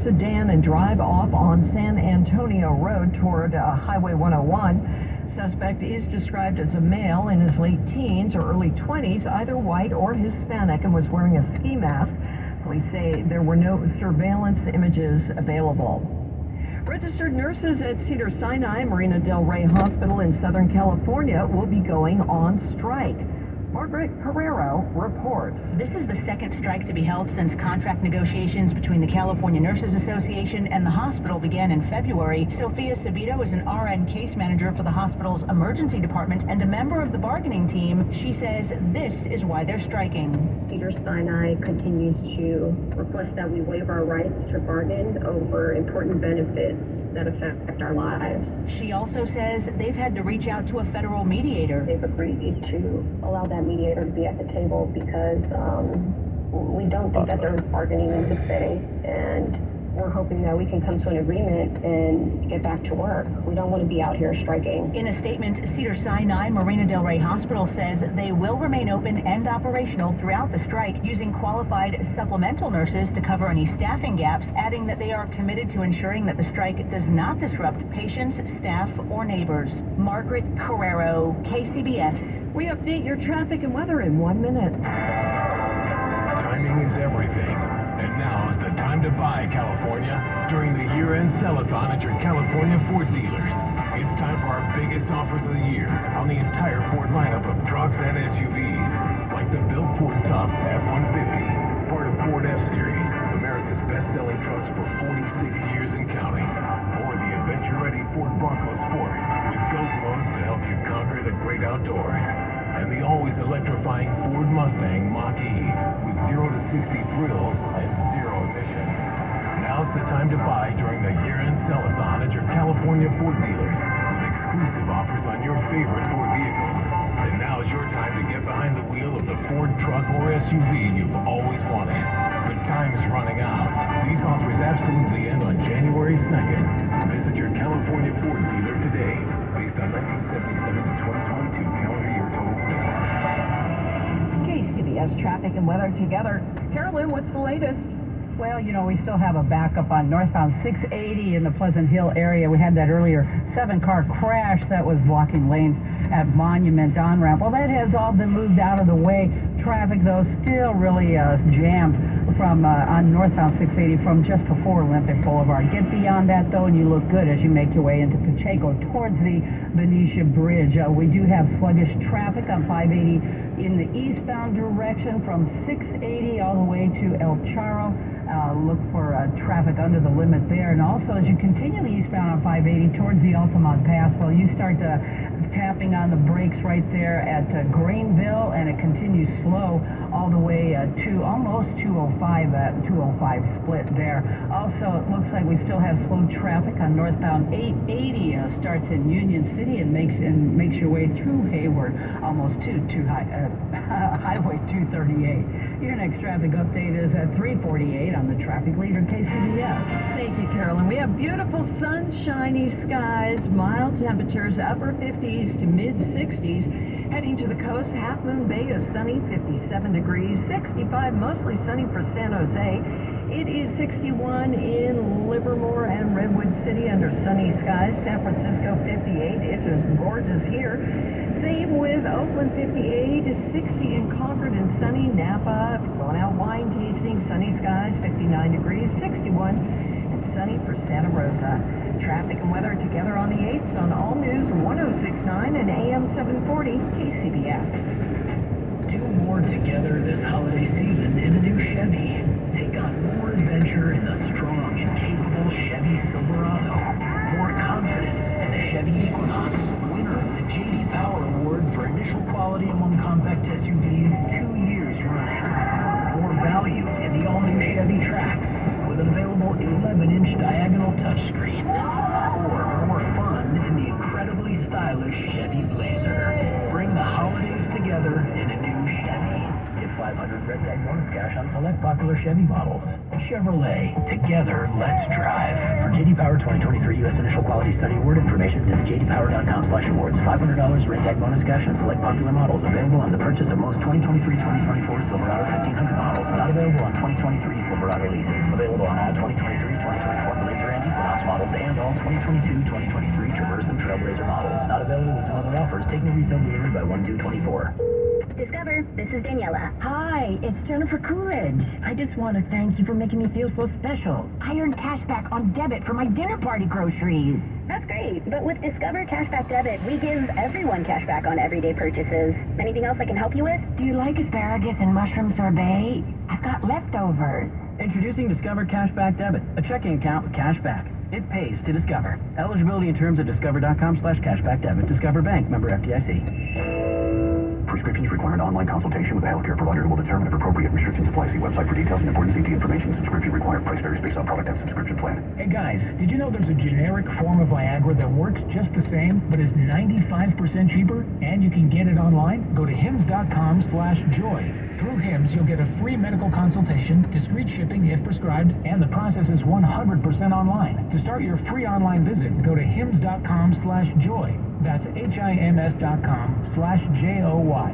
sedan and drive off on San Antonio Road toward Highway 101. Suspect is described as a male in his late teens or early 20s, either white or Hispanic, and was wearing a ski mask. Police say there were no surveillance images available. Registered nurses at Cedars-Sinai Marina Del Rey Hospital in Southern California will be going on strike. Margaret Carrero reports. This is the second strike to be held since contract negotiations between the California Nurses Association and the hospital began in February. Sophia Sabito is an RN case manager for the hospital's emergency department and a member of the bargaining team. She says this is why they're striking. Cedars-Sinai continues to request that we waive our rights to bargain over important benefits that affect our lives. She also says they've had to reach out to a federal mediator. They've agreed to allow that mediator to be at the table because we don't think that they're bargaining in good faith, and we're hoping that we can come to an agreement and get back to work. We don't want to be out here striking. In a statement, Cedars-Sinai Marina Del Rey Hospital says they will remain open and operational throughout the strike, using qualified supplemental nurses to cover any staffing gaps, adding that they are committed to ensuring that the strike does not disrupt patients, staff, or neighbors. Margaret Carrero, KCBS. We update your traffic and weather in 1 minute. Timing is everything. And now is the time to buy, California, during the year-end sell-a-thon at your California Ford dealers. It's time for our biggest offers of the year on the entire Ford lineup of trucks and SUVs, like the built Ford Top F-150, part of Ford F-Series, America's best-selling trucks for 46 years and counting, or the adventure-ready Ford Bronco Sport with GOAT modes to help you conquer the great outdoors, and the always electrifying Ford Mustang Mach-E with 0 to 60 thrills and 0 emissions. Now's the time to buy during the year-end sell-a-thon at your California Ford dealers with exclusive offers on your favorite Ford vehicles. And now is your time to get behind the wheel of the Ford truck or SUV you've always wanted. But time is running out. These offers absolutely end on January 2nd. Visit your California Ford dealer today, based on 1977 to 2022 calendar year total sales. KCBS traffic and weather together. Carolyn, what's the latest? Well, you know, we still have a backup on northbound 680 in the Pleasant Hill area. We had that earlier 7-car crash that was blocking lanes at Monument on-ramp. Well, that has all been moved out of the way. Traffic, though, still really jammed from on northbound 680 from just before Olympic Boulevard. Get beyond that, though, and you look good as you make your way into Pacheco towards the Benicia Bridge. We do have sluggish traffic on 580 in the eastbound direction from 680 all the way to El Charro. Look for traffic under the limit there. And also, as you continue the eastbound on 580 towards the Altamont Pass, well, you start tapping on the brakes right there at Greenville, and it continues slow all the way to almost 205 split there. Also, it looks like we still have slow traffic on northbound 880. Starts in Union City and makes your way through Hayward, almost to Highway 238. Your next traffic update is at 3:48 on the traffic leader KCBS. Thank you, Carolyn. We have beautiful sunshiny skies, mild temperatures, upper 50s to mid-60s. Heading to the coast, Half Moon Bay is sunny, 57 degrees, 65 mostly sunny for San Jose. It is 61 in Livermore and Redwood City under sunny skies. San Francisco 58. It is gorgeous here. Same with Oakland 58, 60 in Concord and sunny. Napa, going out wine tasting, sunny skies, 59 degrees, 61 and sunny for Santa Rosa. Traffic and weather together on the 8s on All News 1069 and AM 740 KCBS. Do more together this holiday season in a new Chevy. Take on more adventure in the strong and capable Chevy Silverado. More confidence in the Chevy Equinox, winner of the J.D. Power Award for initial quality among compact SUVs 2 years running. More value in the all-new Chevy Trax with an available 11-inch diagonal touchscreen. Or more fun in the incredibly stylish Chevy Blazer. Bring the holidays together in a new Chevy. Get 500 red tag bonus cash on select popular Chevy models. Chevrolet, together, let's drive. For J.D. Power 2023 U.S. Initial Quality Study Award information, visit jdpower.com/awards. $500 red tag bonus cash on select popular models. Available on the purchase of most 2023-2024 Silverado 1500 models. Not available on 2023 Silverado leases. Available on all 2023-2024 all 2022-2023 Traverse and Trailblazer models. Not available with some other offers. Take no retail delivery by 1/2/24. Discover, this is Daniela. Hi, it's Jennifer Coolidge. I just want to thank you for making me feel so special. I earned cash back on debit for my dinner party groceries. That's great, but with Discover Cashback Debit, we give everyone cash back on everyday purchases. Anything else I can help you with? Do you like asparagus and mushroom sorbet? I've got leftovers. Introducing Discover Cashback Debit, a checking account with cash back. It pays to Discover. Eligibility and terms at discover.com/cashbackdebit. Discover Bank, member FDIC. Prescriptions require an online consultation with a healthcare provider who will determine if appropriate restrictions apply. See website for details and important safety information. Subscription required. Price varies based on product and subscription plan. Hey guys, did you know there's a generic form of Viagra that works just the same, but is 95% cheaper? And you can get it online? Go to hims.com/joy. Through HIMS, you'll get a free medical consultation, discreet shipping if prescribed, and the process is 100% online. To start your free online visit, go to hims.com/joy. That's HIMS.com/JOY.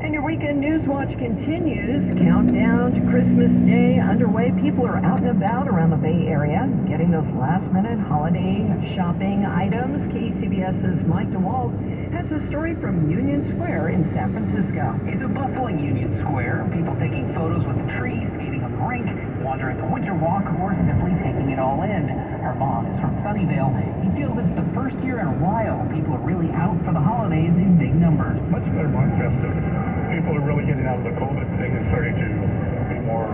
And your weekend news watch continues. Countdown to Christmas Day underway. People are out and about around the Bay Area, getting those last-minute holiday shopping items. KCBS's Mike DeWalt has a story from Union Square in San Francisco. It's a bustling Union Square. People taking photos with the trees, skating on the rink, wandering the winter walk, or simply taking it all in. Armand is from Sunnyvale. He feels it's the first year in a while people are really out for the holidays in big numbers. Much better, more festive. People are really getting out of the COVID thing and starting to be more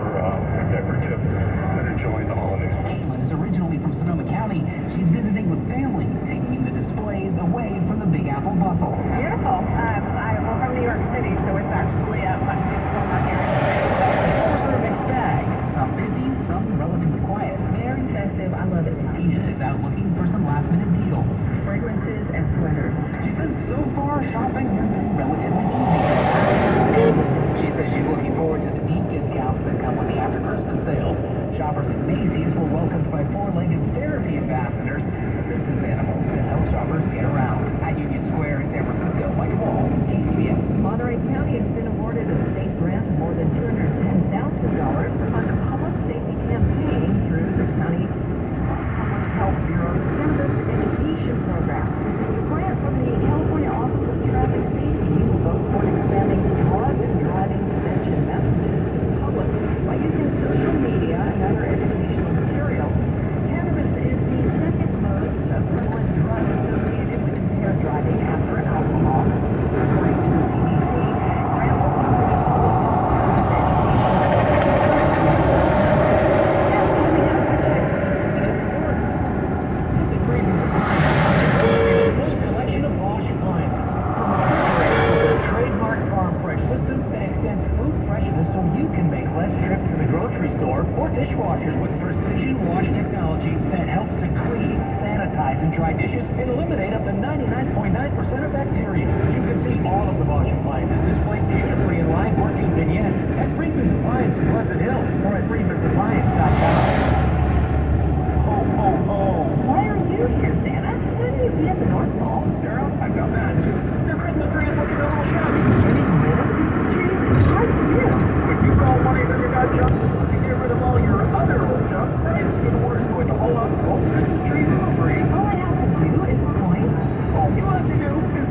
decorative and enjoying the holidays. Caitlin is originally from Sonoma County. She's visiting with family, taking in the displays away from the Big Apple bustle. Beautiful. We're from New York City, so it's actually a much beautiful market. Stores are a mixed bag. Some busy, some relatively quiet. Very festive. I love it. Tina is out looking for some last-minute deals. Fragrances and sweaters. She says so far shopping has been relatively easy. She says she's looking forward to the deep discounts that come with the after-Christmas sale. Shoppers at Macy's were welcomed by four-legged therapy ambassadors. This is animals to help shoppers get around. At Union Square in San Francisco, Mike Wall, KCBS. Monterey County has been awarded a state grant of more than $210,000 to fund a public safety campaign through the county Public Health Bureau's Cannabis Education Program. The grant from the California Office of Traffic Safety will go toward expanding drug and driving prevention messages to the public by using social media and other educational materials. Cannabis is the second most prevalent drug associated with impaired driving after alcohol. According to the CDC, grant will focus collection of wash appliances. From refrigerators to trademark farm fresh systems that extends food freshness so you can make less trips to the grocery store, or dishwashers with precision wash technology that helps to clean, sanitize, and dry dishes and eliminate up to 99.9% of bacteria. You can see all of the wash appliances displayed beautifully in live working vignettes at Freeman's Appliance in Pleasant Hill or at freemansappliance.com. Ho, ho, ho. Why are you here, Santa? Wouldn't you be at the North Pole? Girl, I've got that too. Their Christmas tree is looking a little shabby. Getting rid of this tree? Hard to do. If you call 1-800-GOT-JUNK to get rid of all your other old junk, it's even worse going to hold up old Christmas trees for free. All I have to do is point. All you have to do is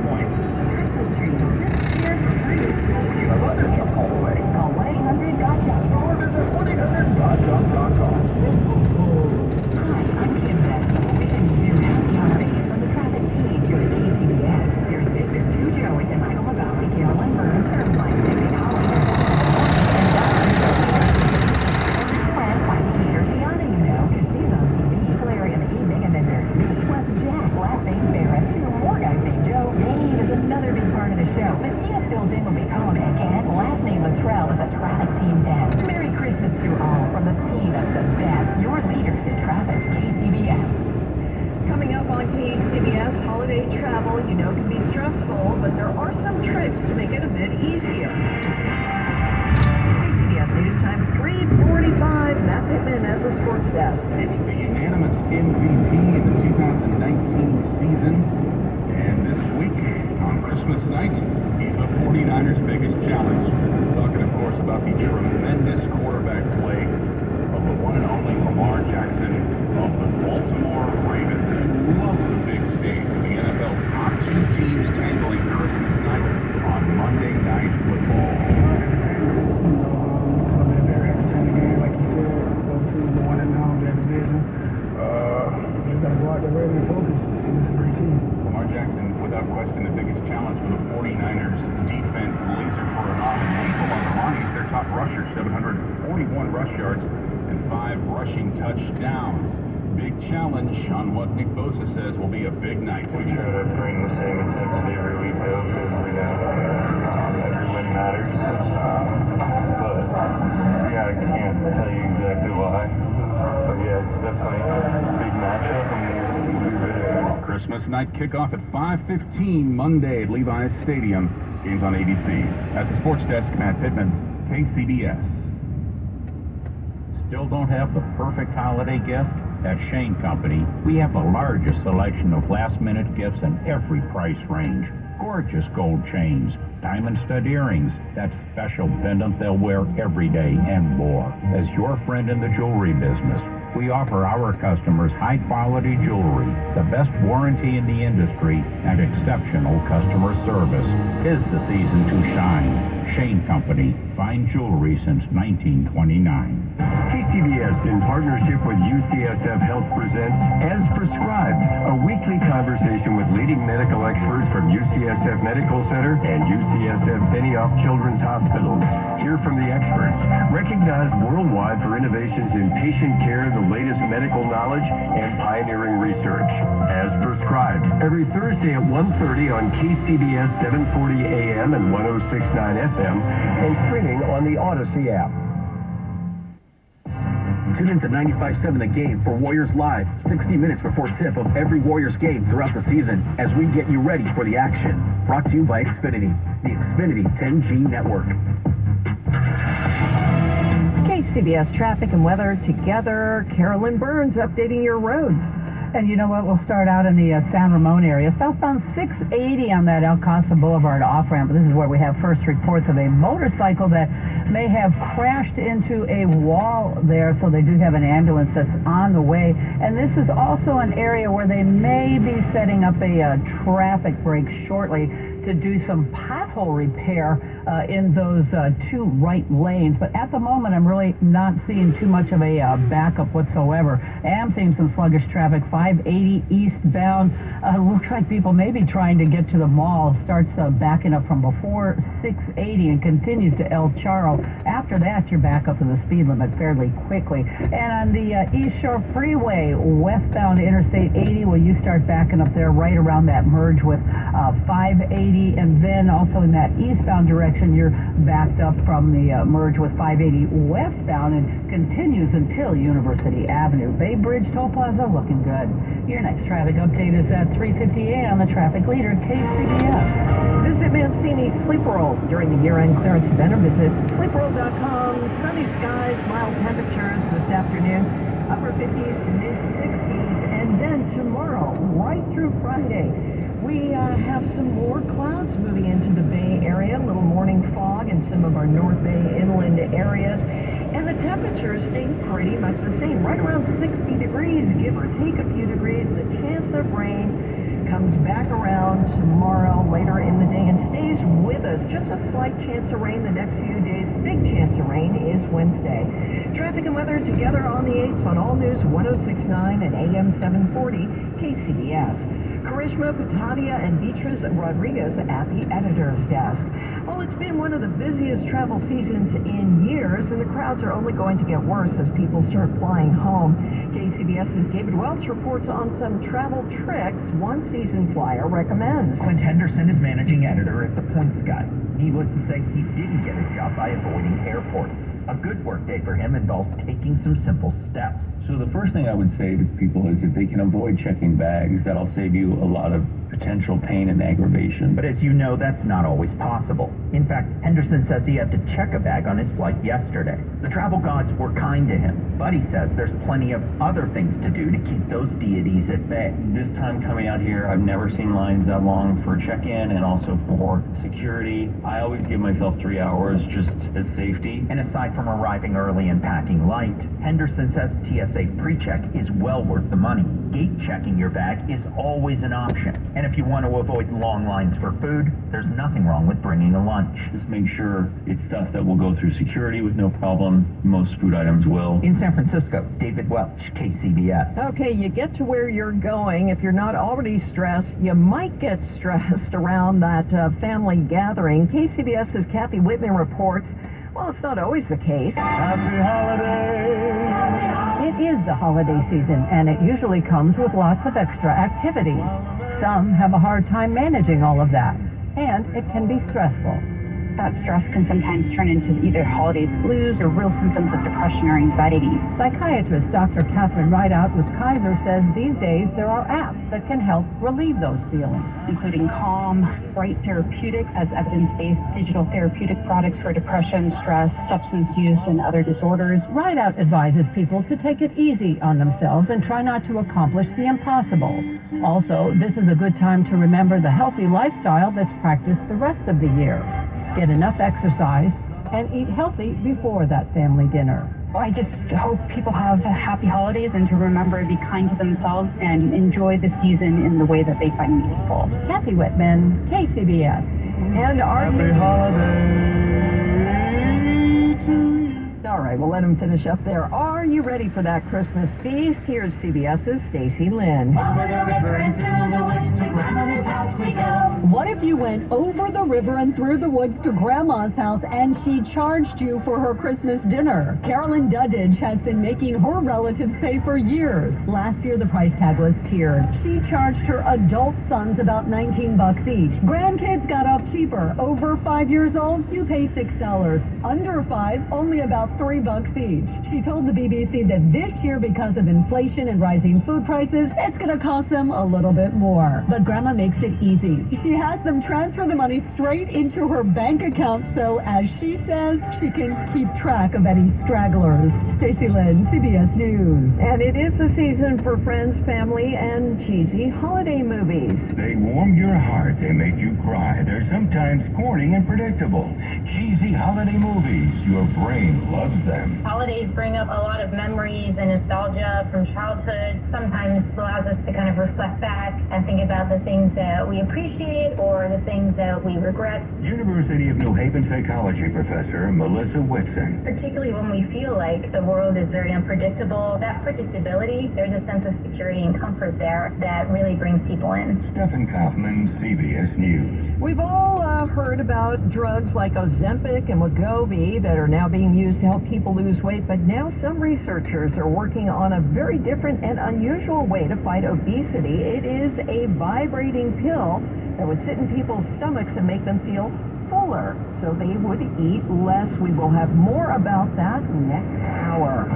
41 rush yards, and 5 rushing touchdowns. Big challenge on what Nick Bosa says will be a big night. We try to bring the same intensity every week, though, because we know every win matters. But, yeah, I can't tell you exactly why. But, yeah, it's definitely a big matchup, and we'll be ready. Christmas night kickoff at 5:15 Monday at Levi's Stadium. Games on ABC. At the sports desk, Matt Pittman, KCBS. Still don't have the perfect holiday gift? At Shane Company, we have the largest selection of last-minute gifts in every price range. Gorgeous gold chains, diamond stud earrings, that special pendant they'll wear every day, and more. As your friend in the jewelry business, we offer our customers high-quality jewelry, the best warranty in the industry, and exceptional customer service. 'Tis the season to shine. Shane Company, fine jewelry since 1929. KCBS, in partnership with UCSF Health, presents As Prescribed, a weekly conversation with leading medical experts from UCSF Medical Center and UCSF Benioff Children's Hospitals. Hear from the experts, recognized worldwide for innovations in patient care, the latest medical knowledge, and pioneering research. As Prescribed, every Thursday at 1:30 on KCBS 740 AM and 106.9 FM, and streaming on the Odyssey app. Tune in to 95.7 The Game for Warriors Live, 60 minutes before tip of every Warriors game throughout the season as we get you ready for the action. Brought to you by Xfinity, the Xfinity 10G network. KCBS traffic and weather together. Carolyn Burns updating your roads. And you know what? We'll start out in the San Ramon area. Southbound 680 on that El Casa Boulevard off-ramp. This is where we have first reports of a motorcycle that may have crashed into a wall there, so they do have an ambulance that's on the way. And this is also an area where they may be setting up a traffic break shortly to do some pothole repair in those 2 right lanes. But at the moment, I'm really not seeing too much of a backup whatsoever. I am seeing some sluggish traffic, 580 eastbound. Looks like people may be trying to get to the mall. Starts backing up from before 680 and continues to El Charro. After that, you're back up to the speed limit fairly quickly. And on the East Shore Freeway, westbound Interstate 80, well, you start backing up there right around that merge with 580. And then also in that eastbound direction, you're backed up from the merge with 580 westbound and continues until University Avenue. Bay Bridge Toll Plaza looking good. Your next traffic update is at 3:58 on the traffic leader, KCBS. Visit Mancini Sleep World during the year-end clearance event, or visit sleepworld.com. Sunny skies, mild temperatures this afternoon, upper 50s to mid-60s, and then tomorrow, right through Friday, we have some more clouds moving into the Bay Area, a little morning fog in some of our North Bay inland areas, and the temperatures stay pretty much the same, right around 60 degrees, give or take a few degrees. The chance of rain comes back around tomorrow later in the day and stays with us. Just a slight chance of rain the next few days. Big chance of rain is Wednesday. Traffic and weather together on the 8s on All News 106.9 and AM 740 KCBS. Karishma Patadia and Beatrice Rodriguez at the editor's desk. Well, it's been one of the busiest travel seasons in years, and the crowds are only going to get worse as people start flying home. KCBS's David Welch reports on some travel tricks one seasoned flyer recommends. Clint Henderson is managing editor at The Points Guy. Needless to say, he didn't get a job by avoiding airports. A good work day for him involves taking some simple steps. So the first thing I would say to people is if they can avoid checking bags, that'll save you a lot of potential pain and aggravation. But as you know, that's not always possible. In fact, Henderson says he had to check a bag on his flight yesterday. The travel gods were kind to him, but he says there's plenty of other things to do to keep those deities at bay. This time coming out here, I've never seen lines that long for check-in and also for security. I always give myself 3 hours just as safety. And aside from arriving early and packing light, Henderson says TSA pre-check is well worth the money. Gate checking your bag is always an option. And if you want to avoid long lines for food, there's nothing wrong with bringing a lunch. Just make sure it's stuff that will go through security with no problem. Most food items will. In San Francisco, David Welch, KCBS. Okay, you get to where you're going. If you're not already stressed, you might get stressed around that family gathering. KCBS's Kathy Whitman reports. Well, it's not always the case. Happy holidays! It is the holiday season, and it usually comes with lots of extra activities. Some have a hard time managing all of that, and it can be stressful. That stress can sometimes turn into either holiday blues or real symptoms of depression or anxiety. Psychiatrist Dr. Catherine Rideout with Kaiser says these days there are apps that can help relieve those feelings, including Calm, Bright Therapeutics as evidence-based digital therapeutic products for depression, stress, substance use, and other disorders. Rideout advises people to take it easy on themselves and try not to accomplish the impossible. Also, this is a good time to remember the healthy lifestyle that's practiced the rest of the year. Get enough exercise, and eat healthy before that family dinner. I just hope people have happy holidays and to remember to be kind to themselves and enjoy the season in the way that they find meaningful. Kathy Whitman, KCBS. And Happy holidays to you. All right, we'll let him finish up there. Are you ready for that Christmas feast? Here's CBS's Stacey Lynn. What if you went over the river and through the woods to Grandma's house and she charged you for her Christmas dinner? Carolyn Duddage has been making her relatives pay for years. Last year, the price tag was tiered. She charged her adult sons about $19 each. Grandkids got off cheaper. Over 5 years old, you pay $6. Under 5, only about $3 each. She told the BBC that this year, because of inflation and rising food prices, it's going to cost them a little bit more. But Grandma makes it easy. She has them transfer the money straight into her bank account so, as she says, she can keep track of any stragglers. Stacey Lynn, CBS News. And it is the season for friends, family, and cheesy holiday movies. They warm your heart. They make you cry. They're sometimes corny and predictable. Cheesy holiday movies. Your brain loves them. Holidays bring up a lot of memories and nostalgia from childhood. Sometimes allows us to kind of reflect back and think about the things that we appreciate or the things that we regret. University of New Haven psychology professor Melissa Whitson. Particularly when we feel like the world is very unpredictable, that predictability, there's a sense of security and comfort there that really brings people in. Stephen Kaufman, CBS News. We've all heard about drugs like Ozempic and Wegovy that are now being used to help people lose weight, but now some researchers are working on a very different and unusual way to fight obesity. It is a vibrating pill that would sit in people's stomachs and make them feel fuller, so they would eat less. We will have more about that next hour.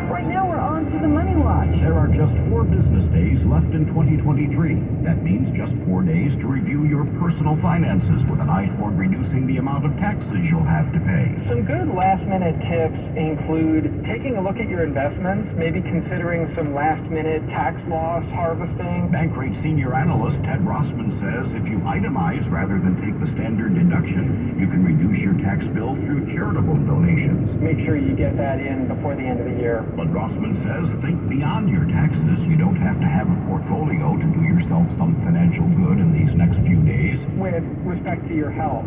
Right now we're on to the Money Watch. There are just 4 business days left in 2023. That means just 4 days to review your personal finances with an eye toward reducing the amount of taxes you'll have to pay. Some good last-minute tips include taking a look at your investments, maybe considering some last-minute tax loss harvesting. Bankrate senior analyst Ted Rossman says if you itemize rather than take the standard deduction, you can reduce your tax bill through charitable donations. Make sure you get that in before the end of the year. But Rossman says think beyond your taxes. You don't have to have a portfolio to do yourself some financial good in these next few days. With respect to your health,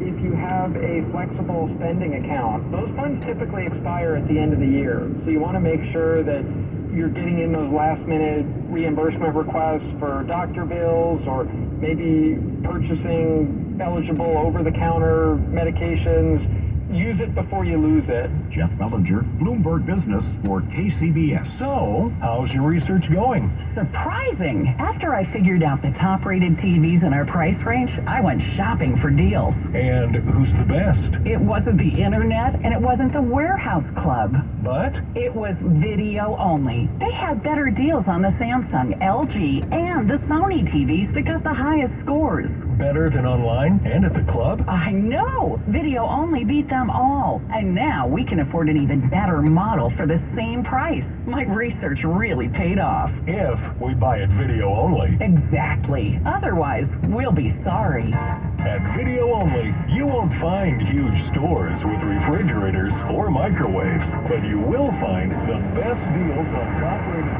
if you have a flexible spending account, those funds typically expire at the end of the year. So you want to make sure that you're getting in those last-minute reimbursement requests for doctor bills or maybe purchasing eligible over-the-counter medications. Use it before you lose it. Jeff Bellinger, Bloomberg Business for KCBS. So, how's your research going? Surprising. After I figured out the top-rated TVs in our price range, I went shopping for deals. And who's the best? It wasn't the internet, and it wasn't the warehouse club. But? It was video only. They had better deals on the Samsung, LG, and the Sony TVs that got the highest scores. Better than online and at the club? I know! Video only beat them all. And now we can afford an even better model for the same price. My research really paid off. If we buy it video only. Exactly. Otherwise, we'll be sorry. At Video Only, you won't find huge stores with refrigerators or microwaves, but you will find the best deals on top-rated